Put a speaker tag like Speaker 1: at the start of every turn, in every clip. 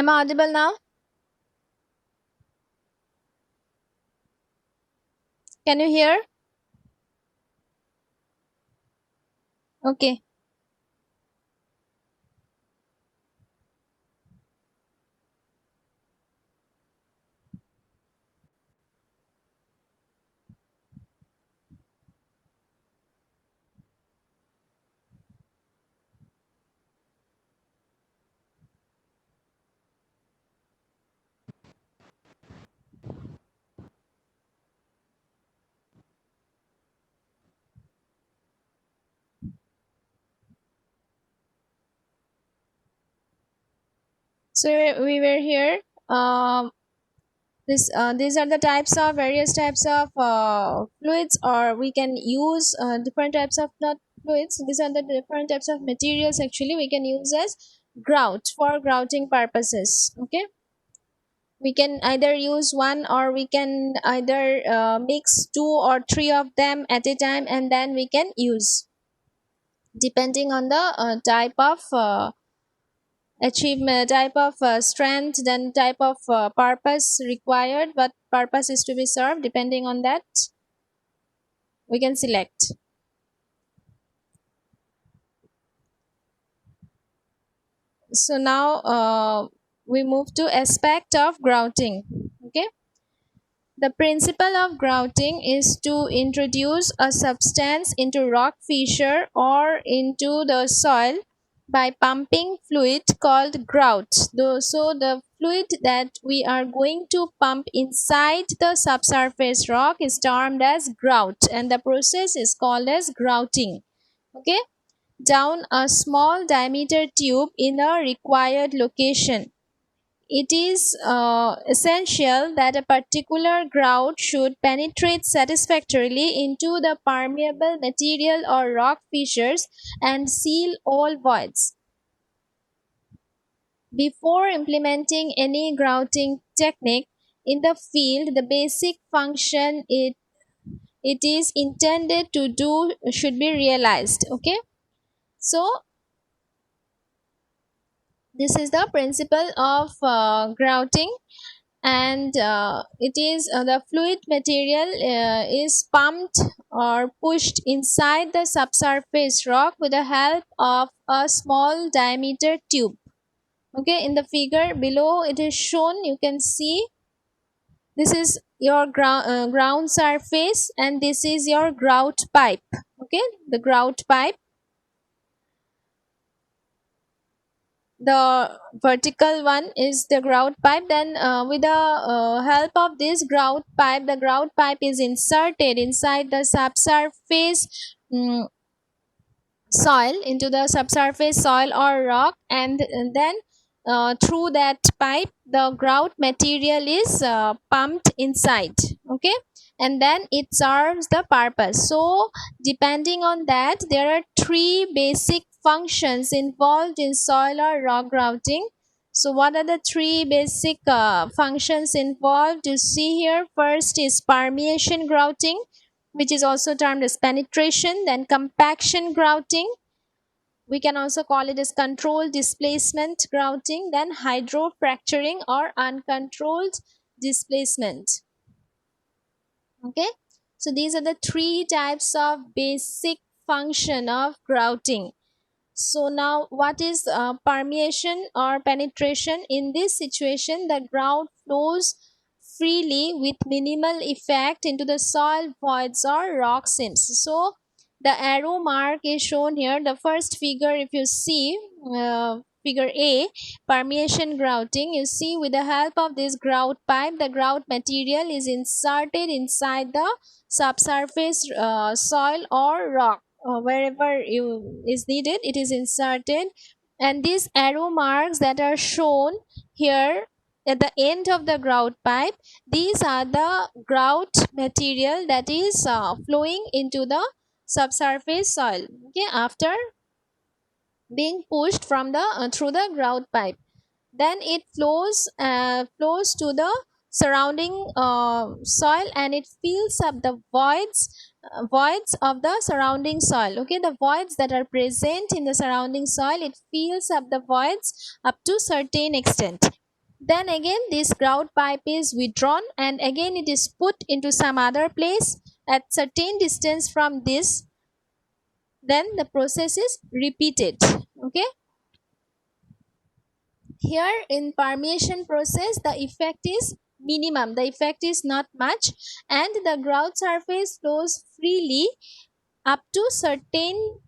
Speaker 1: Am I audible now? Can you hear? Okay. So we were here. Um, these are the types of various types of fluids, or we can use different types of not fluids. These are the different types of materials. Actually, we can use as grout for grouting purposes. Okay, we can either use one, or we can either mix two or three of them at a time, and then we can use depending on the type of achievement, type of strength, then type of purpose required, what purpose is to be served. Depending on that, we can select. So now we move to aspect of grouting. Okay, the principle of grouting is to introduce a substance into rock fissure or into the soil by pumping fluid called grout. So the fluid that we are going to pump inside the subsurface rock is termed as grout, and the process is called as grouting. Okay, down a small diameter tube in a required location. It is essential that a particular grout should penetrate satisfactorily into the permeable material or rock fissures and seal all voids. Before implementing any grouting technique in the field, the basic function it is intended to do should be realized. Okay, so this is the principle of grouting, and it is the fluid material is pumped or pushed inside the subsurface rock with the help of a small diameter tube. Okay, in the figure below it is shown, you can see this is your ground surface, and this is your grout pipe. Okay, the grout pipe, the vertical one is the grout pipe. Then with the help of this grout pipe, the grout pipe is inserted inside the subsurface soil, into the subsurface soil or rock, and then through that pipe the grout material is pumped inside. Okay, and then it serves the purpose. So depending on that, there are three basic functions involved in soil or rock grouting. So what are the three basic functions involved? You see here, first is permeation grouting, which is also termed as penetration. Then compaction grouting, we can also call it as controlled displacement grouting. Then hydrofracturing or uncontrolled displacement. Okay, so these are the three types of basic function of grouting. So now what is permeation or penetration? In this situation, the grout flows freely with minimal effect into the soil voids or rock seams. So the arrow mark is shown here. The first figure, if you see, figure A, permeation grouting, you see with the help of this grout pipe, the grout material is inserted inside the subsurface soil or rock. Wherever is needed, it is inserted, and these arrow marks that are shown here at the end of the grout pipe, these are the grout material that is flowing into the subsurface soil. Okay, after being pushed from the through the grout pipe, then it flows to the surrounding soil, and it fills up the voids of the surrounding soil. Okay, the voids that are present in the surrounding soil, it fills up the voids up to certain extent. Then again this grout pipe is withdrawn and again it is put into some other place at certain distance from this. Then the process is repeated. Okay, here in permeation process the effect is minimum, the effect is not much, and the grout surface flows freely up to certain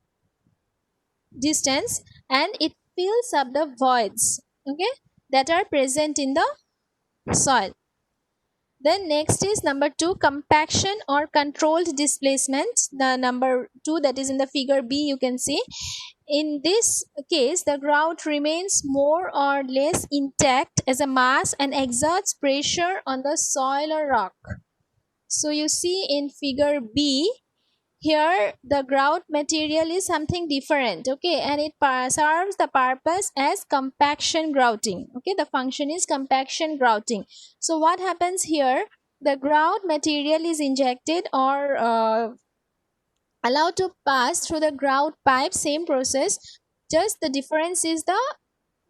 Speaker 1: distance and it fills up the voids, okay, that are present in the soil. Then next is number 2, compaction or controlled displacement. The number 2 that is in the figure B you can see. In this case, the grout remains more or less intact as a mass and exerts pressure on the soil or rock. So you see in figure B, here the grout material is something different, okay, and it serves the purpose as compaction grouting. Okay, the function is compaction grouting. So what happens here, the grout material is injected or allowed to pass through the grout pipe, same process, just the difference is the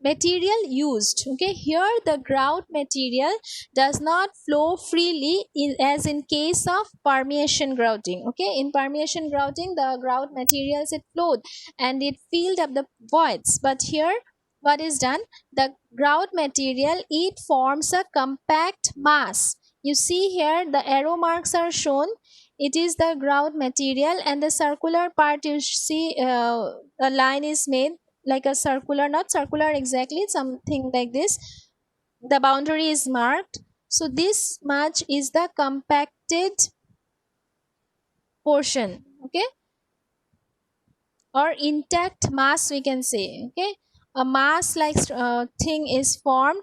Speaker 1: material used. Okay, here the grout material does not flow freely as in case of permeation grouting. Okay, in permeation grouting the grout materials it flowed and it filled up the voids, but here what is done, the grout material it forms a compact mass. You see here the arrow marks are shown, it is the grout material, and the circular part you see a line is made like a circular, not circular exactly, something like this, the boundary is marked. So this much is the compacted portion, okay, or intact mass we can say. Okay, a mass like thing is formed,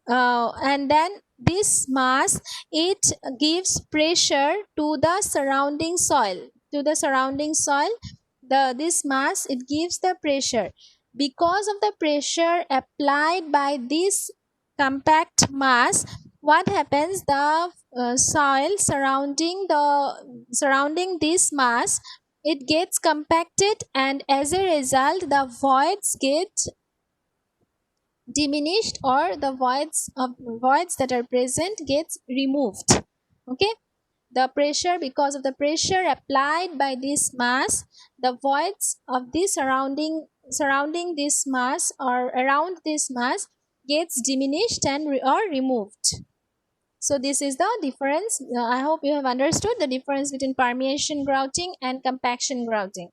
Speaker 1: and then this mass it gives pressure to the surrounding soil, the this mass it gives the pressure. Because of the pressure applied by this compact mass, what happens, the soil surrounding this mass it gets compacted, and as a result the voids get diminished, or the voids that are present gets removed. Okay, the pressure, because of the pressure applied by this mass, the voids of the surrounding this mass or around this mass gets diminished and or removed. So this is the difference. I hope you have understood the difference between permeation grouting and compaction grouting.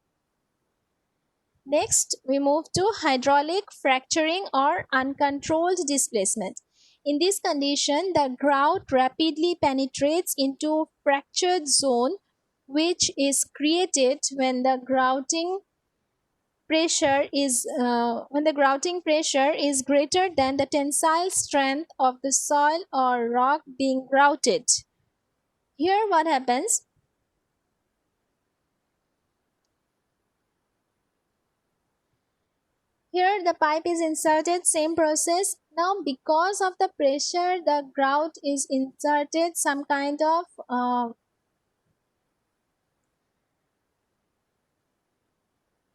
Speaker 1: Next, we move to hydraulic fracturing or uncontrolled displacement. In this condition, the grout rapidly penetrates into fractured zone, which is created when the grouting pressure is greater than the tensile strength of the soil or rock being grouted. Here, what happens? Here the pipe is inserted, same process. Now because of the pressure the grout is inserted, some kind of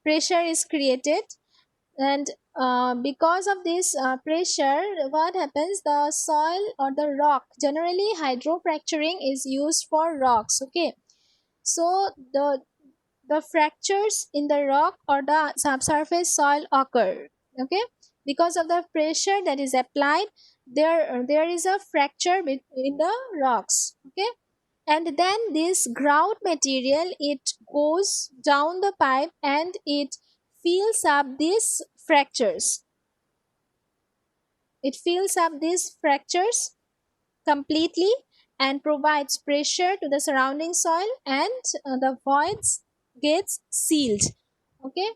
Speaker 1: pressure is created, and because of this pressure what happens, the soil or the rock, generally hydrofracturing is used for rocks. Okay, so the fractures in the rock or the subsurface soil occur. Okay, because of the pressure that is applied, there is a fracture between the rocks. Okay, and then this grout material it goes down the pipe and it fills up these fractures, completely, and provides pressure to the surrounding soil, and the voids gets sealed. Okay,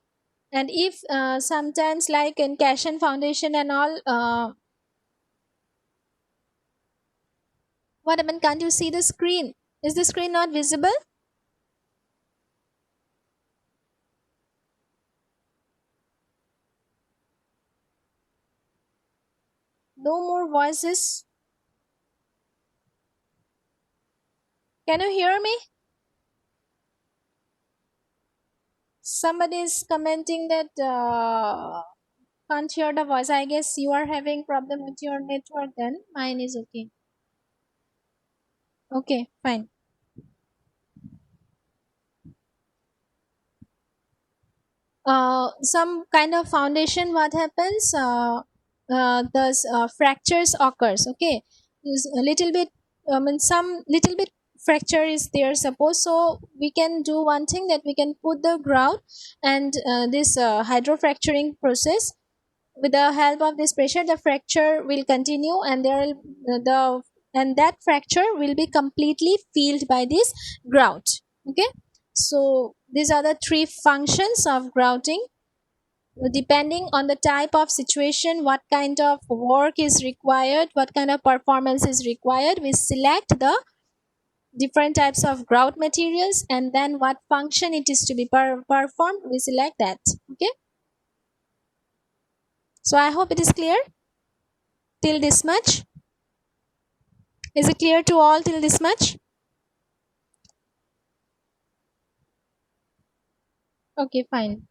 Speaker 1: and if sometimes like in Cashan foundation and all, what happened, can't you see the screen, is the screen not visible? No more voices, can you hear me? Somebody is commenting that can't hear the voice. I guess you are having problem with your network then. Mine is okay. Okay, fine. Some kind of foundation, what happens, the fractures occurs, okay. Is a little bit, some little bit fracture is there, suppose. So we can do one thing, that we can put the grout, and this hydrofracturing process, with the help of this pressure, the fracture will continue, and there will the and that fracture will be completely filled by this grout. Okay, so these are the three functions of grouting. Depending on the type of situation, what kind of work is required, what kind of performance is required, we select the different types of grout materials, and then what function it is to be performed, we select that. Okay, so I hope it is clear till this much. Is it clear to all till this much? Okay, fine.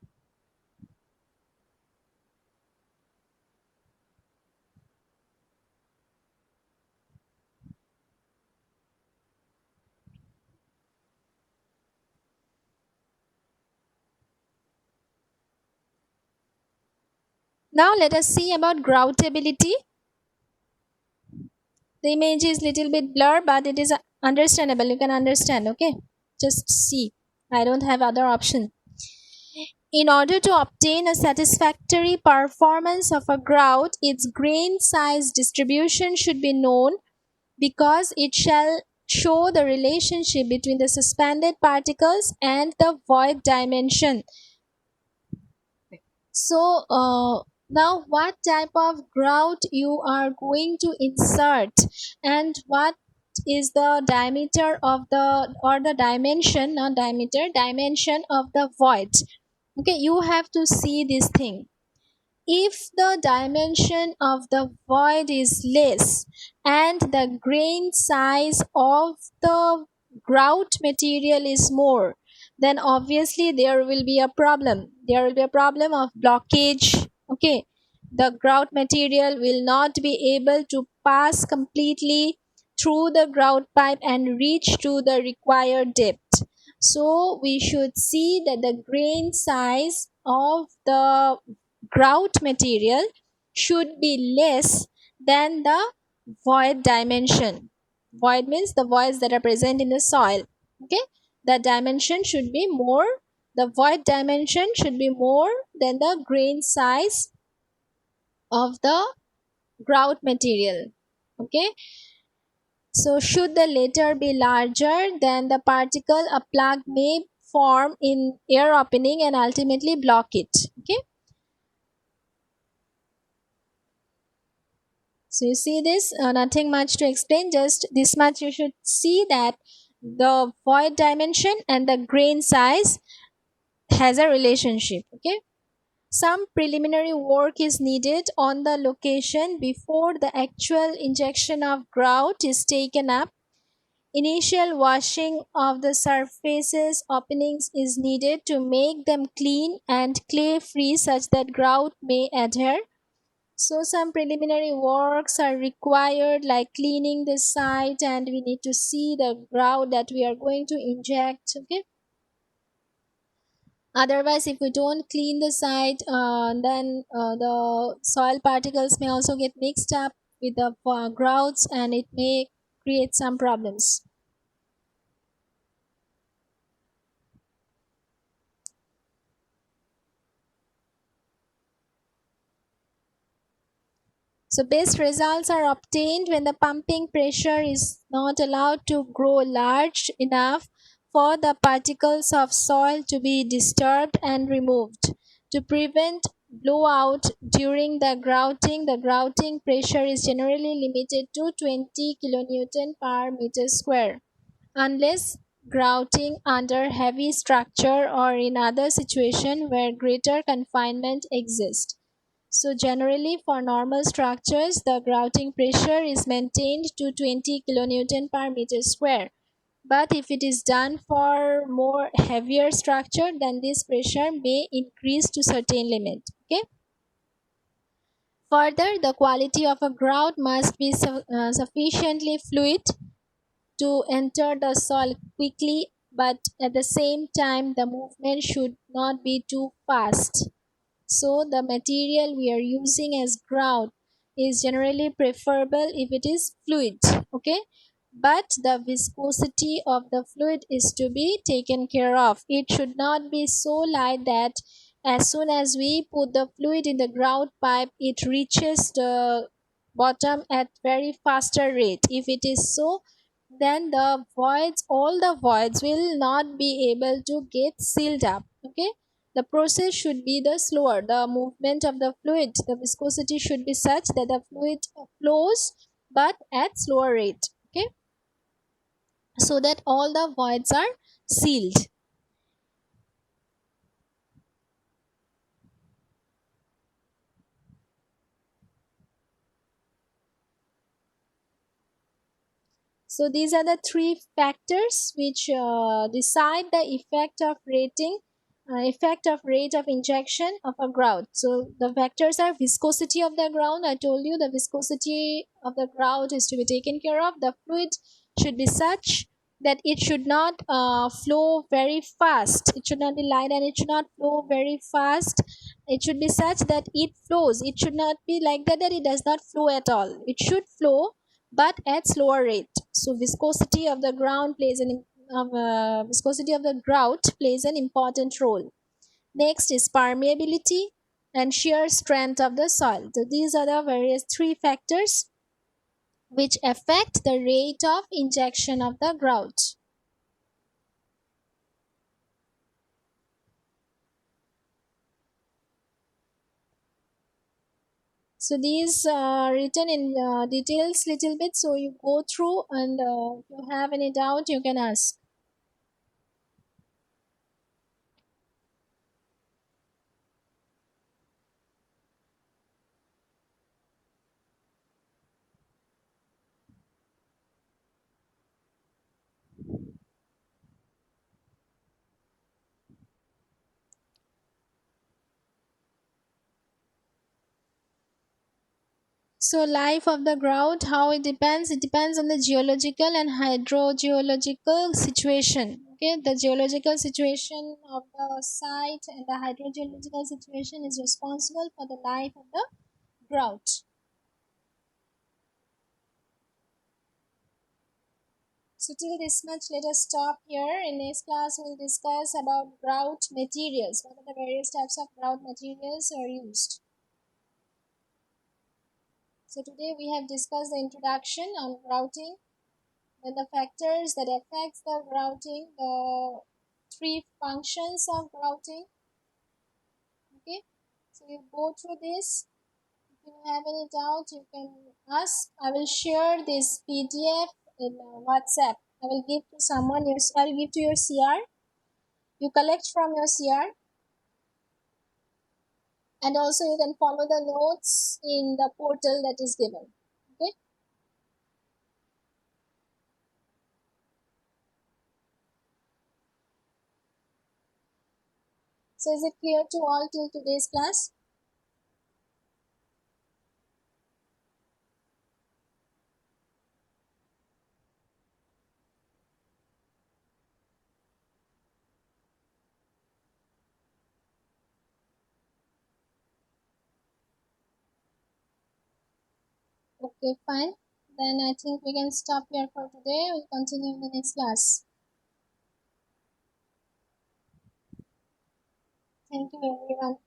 Speaker 1: Now let us see about groutability. The image is little bit blur, but it is understandable. You can understand. Okay, just see. I don't have other option. In order to obtain a satisfactory performance of a grout, its grain size distribution should be known, because it shall show the relationship between the suspended particles and the void dimension. So now what type of grout you are going to insert, and what is the diameter of the, or the dimension, not diameter, dimension of the void. Okay, you have to see this thing. If the dimension of the void is less and the grain size of the grout material is more, then obviously there will be a problem. There will be a problem of blockage. Okay, the grout material will not be able to pass completely through the grout pipe and reach to the required depth. So we should see that the grain size of the grout material should be less than the void dimension. Void means the voids that are present in the soil. Okay, the dimension should be more, the void dimension should be more than the grain size of the grout material. Okay, so should the latter be larger, then the particle, a plug may form in air opening and ultimately block it. Okay, so you see this, nothing much to explain, just this much you should see, that the void dimension and the grain size has a relationship. Okay, some preliminary work is needed on the location before the actual injection of grout is taken up. Initial washing of the surfaces openings is needed to make them clean and clay free, such that grout may adhere. So some preliminary works are required, like cleaning the site, and we need to see the grout that we are going to inject. Okay, otherwise if we don't clean the site, then the soil particles may also get mixed up with the grouts, and it may create some problems. So best results are obtained when the pumping pressure is not allowed to grow large enough for the particles of soil to be disturbed and removed. To prevent blowout during the grouting pressure is generally limited to 20 kilonewton per meter square. Unless grouting under heavy structure or in other situation where greater confinement exists. So generally for normal structures, the grouting pressure is maintained to 20 kilonewton per meter square. But if it is done for more heavier structure, then this pressure may increase to certain limit. Okay. Further, the quality of a grout must be sufficiently fluid to enter the soil quickly, but at the same time, the movement should not be too fast. So, the material we are using as grout is generally preferable if it is fluid. Okay, but the viscosity of the fluid is to be taken care of. It should not be so light that as soon as we put the fluid in the grout pipe, it reaches the bottom at very faster rate. If it is so, then the voids, all the voids will not be able to get sealed up. Okay, the process should be the slower. The movement of the fluid, the viscosity should be such that the fluid flows but at slower rate. Okay, so that all the voids are sealed. So these are the three factors which decide the effect of rate of injection of a grout. So the factors are viscosity of the grout. I told you the viscosity of the grout is to be taken care of. The fluid should be such that it should not flow very fast. It should not be light and it should not flow very fast. It should be such that it flows. It should not be like that it does not flow at all. It should flow but at slower rate. So viscosity of the ground plays an viscosity of the grout plays an important role. Next is permeability and shear strength of the soil. So these are the various three factors which affect the rate of injection of the grout. So these are written in details little bit, so you go through and if you have any doubt you can ask. So life of the grout, how it depends? It depends on the geological and hydrogeological situation. Okay, the geological situation of the site and the hydrogeological situation is responsible for the life of the grout. So till this much, let us stop here. In next class, we'll discuss about grout materials. What are the various types of grout materials are used? So today we have discussed the introduction on grouting, then the factors that affects the grouting, the three functions of grouting. Okay, so you go through this. If you have any doubt, you can ask. I will share this PDF in WhatsApp. I will give to someone. I will give to your CR. You collect from your CR, and also you can follow the notes in the portal that is given. Okay. So is it clear to all till today's class? Okay, fine. Then I think we can stop here for today. We'll continue in the next class. Thank you, everyone.